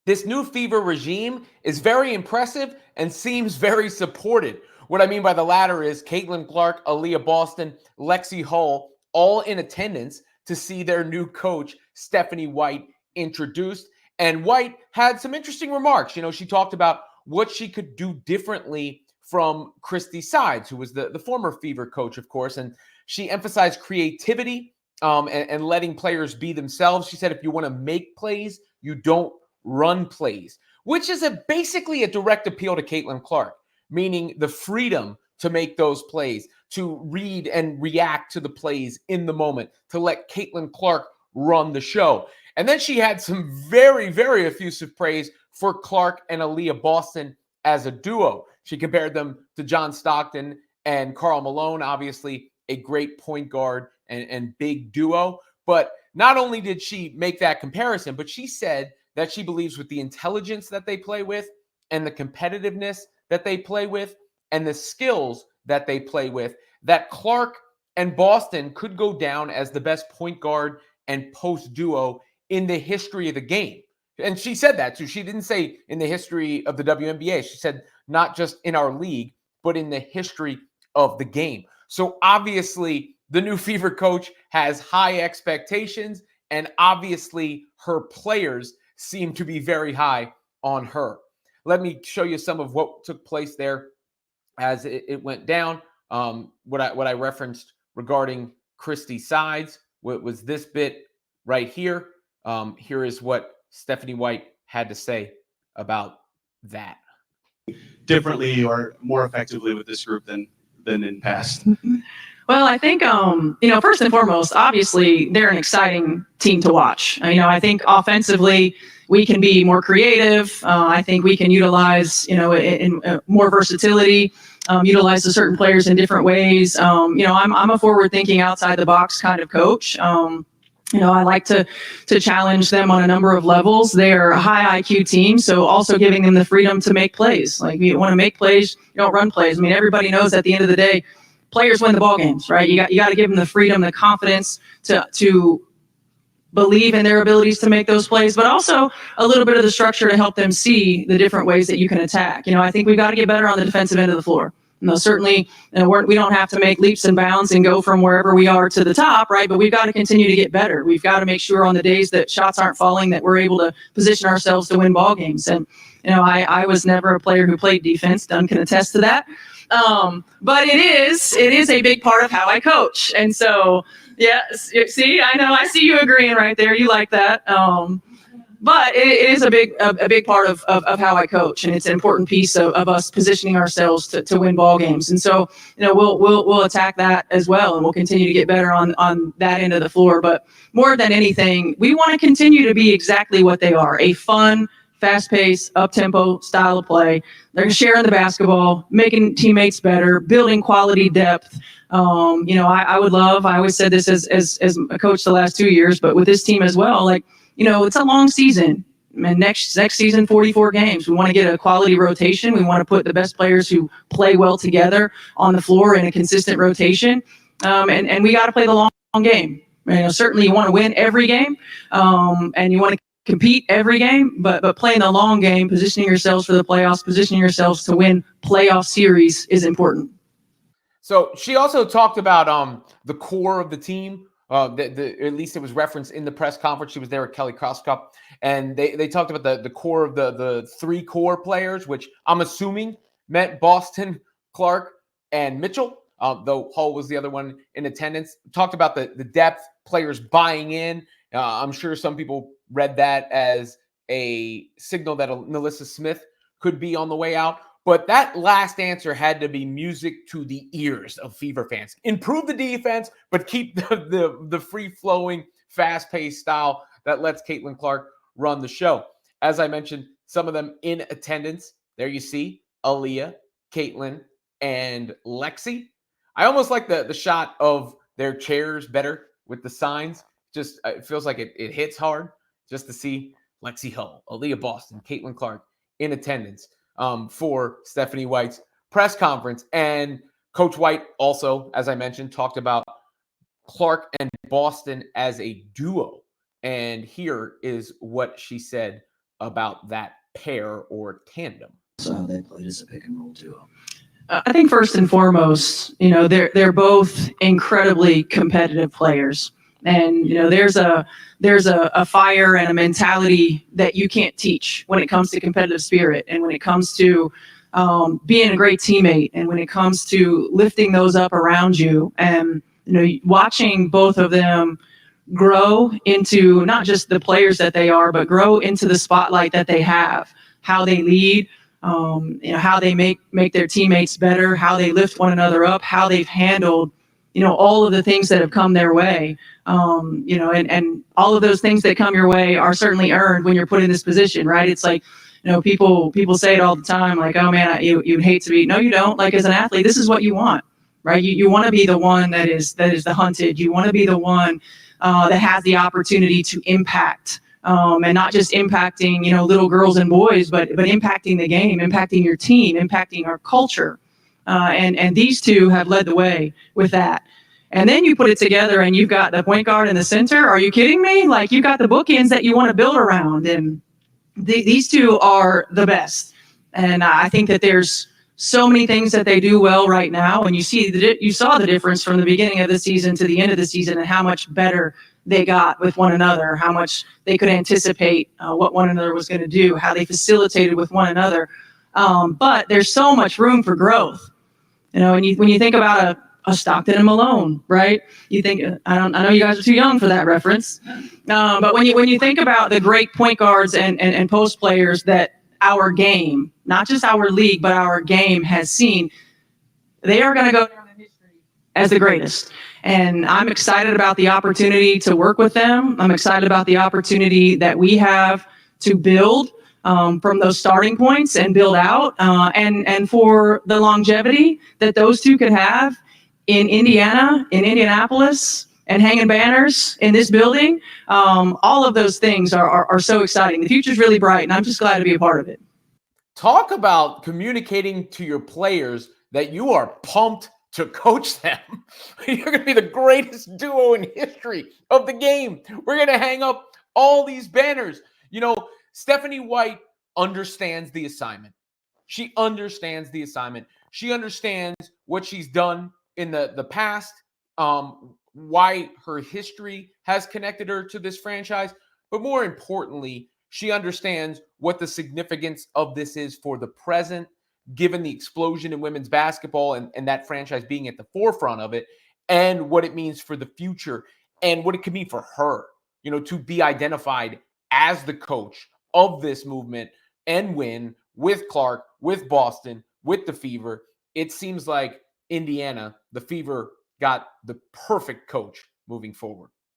This new Fever regime is very impressive and seems very supported. What I mean by the latter is Caitlin Clark, Aaliyah Boston, Lexi Hull, all in attendance to see their new coach, Stephanie White, introduced. And White had some interesting remarks. She talked about what she could do differently from Christy Sides, who was the former Fever coach, of course. And she emphasized creativity and letting players be themselves. She said, if you want to make plays, you don't run plays, which is basically a direct appeal to Caitlin Clark, meaning the freedom to make those plays, to read and react to the plays in the moment, to let Caitlin Clark run the show. And then she had some very, very effusive praise for Clark and Aaliyah Boston as a duo. She compared them to John Stockton and Karl Malone, obviously a great point guard and big duo. But not only did she make that comparison, but she said that she believes with the intelligence that they play with and the competitiveness that they play with and the skills that they play with, that Clark and Boston could go down as the best point guard and post duo in the history of the game. And she said that too. She didn't say in the history of the WNBA. She said not just in our league, but in the history of the game. So obviously the new Fever coach has high expectations, and obviously her players seem to be very high on her. Let me show you some of what took place there as it went down. What I referenced regarding Christy Sides was this bit right here. Here is what Stephanie White had to say about that. Differently or more effectively with this group than in past? Well, I think, first and foremost, obviously, they're an exciting team to watch. I think offensively, we can be more creative. I think we can utilize, in more versatility, utilize the certain players in different ways. I'm a forward-thinking, outside-the-box kind of coach. I like to challenge them on a number of levels. They're a high IQ team, so also giving them the freedom to make plays. Like, you want to make plays, you don't run plays. Everybody knows at the end of the day, players win the ball games, right? You got to give them the freedom, the confidence to believe in their abilities to make those plays, but also a little bit of the structure to help them see the different ways that you can attack. I think we've got to get better on the defensive end of the floor. Certainly, we don't have to make leaps and bounds and go from wherever we are to the top, right? But we've got to continue to get better. We've got to make sure on the days that shots aren't falling that we're able to position ourselves to win ball games. And I was never a player who played defense. Dunn can attest to that. But it is a big part of how I coach. And so, yeah, see, I see you agreeing right there. You like that. But it is a big part of how I coach, and it's an important piece of us positioning ourselves to win ball games. And so, we'll attack that as well, and we'll continue to get better on that end of the floor. But more than anything, we want to continue to be exactly what they are: a fun, fast-paced, up-tempo style of play. They're sharing the basketball, making teammates better, building quality depth. I always said this as a coach the last 2 years, but with this team as well, it's a long season. And next season, 44 games. We want to get a quality rotation. We want to put the best players who play well together on the floor in a consistent rotation. And we got to play the long game. Certainly you want to win every game, and you want to compete every game, but playing the long game, positioning yourselves for the playoffs, positioning yourselves to win playoff series is important. So she also talked about the core of the team. At least it was referenced in the press conference. She was there with Kelly Krauskopf, and they talked about the core of the three core players, which I'm assuming meant Boston, Clark, and Mitchell, though Hull was the other one in attendance. Talked about the depth, players buying in. I'm sure some people read that as a signal that Nalissa Smith could be on the way out. But that last answer had to be music to the ears of Fever fans. Improve the defense, but keep the free-flowing, fast-paced style that lets Caitlin Clark run the show. As I mentioned, some of them in attendance. There you see Aaliyah, Caitlin, and Lexi. I almost like the shot of their chairs better with the signs. Just it feels like it hits hard just to see Lexi Hull, Aaliyah Boston, Caitlin Clark in attendance for Stephanie White's press conference. And Coach White also, as I mentioned, talked about Clark and Boston as a duo. And here is what she said about that pair or tandem? So how they played as a pick and roll duo. I think first and foremost, they're both incredibly competitive players, and there's a fire and a mentality that you can't teach when it comes to competitive spirit, and when it comes to being a great teammate, and when it comes to lifting those up around you, and watching both of them grow into not just the players that they are, but grow into the spotlight that they have, how they lead. How they make their teammates better, how they lift one another up, how they've handled, all of the things that have come their way. And all of those things that come your way are certainly earned when you're put in this position, right? It's like, people say it all the time, like, oh man, you'd hate to be. No, you don't. Like, as an athlete, this is what you want, right? You want to be the one that is the hunted. You want to be the one that has the opportunity to impact. And not just impacting, little girls and boys, but impacting the game, impacting your team, impacting our culture. And these two have led the way with that. And then you put it together and you've got the point guard in the center. Are you kidding me? Like, you've got the bookends that you want to build around. And these two are the best. And I think that there's so many things that they do well right now. And you saw the difference from the beginning of the season to the end of the season, and how much better they got with one another, how much they could anticipate what one another was going to do, how they facilitated with one another. But there's so much room for growth. And when you think about a Stockton and Malone, right? You think, I know you guys are too young for that reference. But when you think about the great point guards and post players that our game, not just our league, but our game has seen, they are going to go down in history as the greatest. And I'm excited about the opportunity to work with them. I'm excited about the opportunity that we have to build from those starting points and build out, and for the longevity that those two could have in Indiana, in Indianapolis, and hanging banners in this building. All of those things are so exciting. The future's really bright, and I'm just glad to be a part of it. Talk about communicating to your players that you are pumped to coach them. You're going to be the greatest duo in history of the game. We're going to hang up all these banners. Stephanie White understands the assignment. She understands the assignment. She understands what she's done in the past, why her history has connected her to this franchise. But more importantly, she understands what the significance of this is for the present, given the explosion in women's basketball and that franchise being at the forefront of it, and what it means for the future and what it could mean for her, to be identified as the coach of this movement and win with Clark, with Boston, with the Fever. It seems like Indiana, the Fever, got the perfect coach moving forward.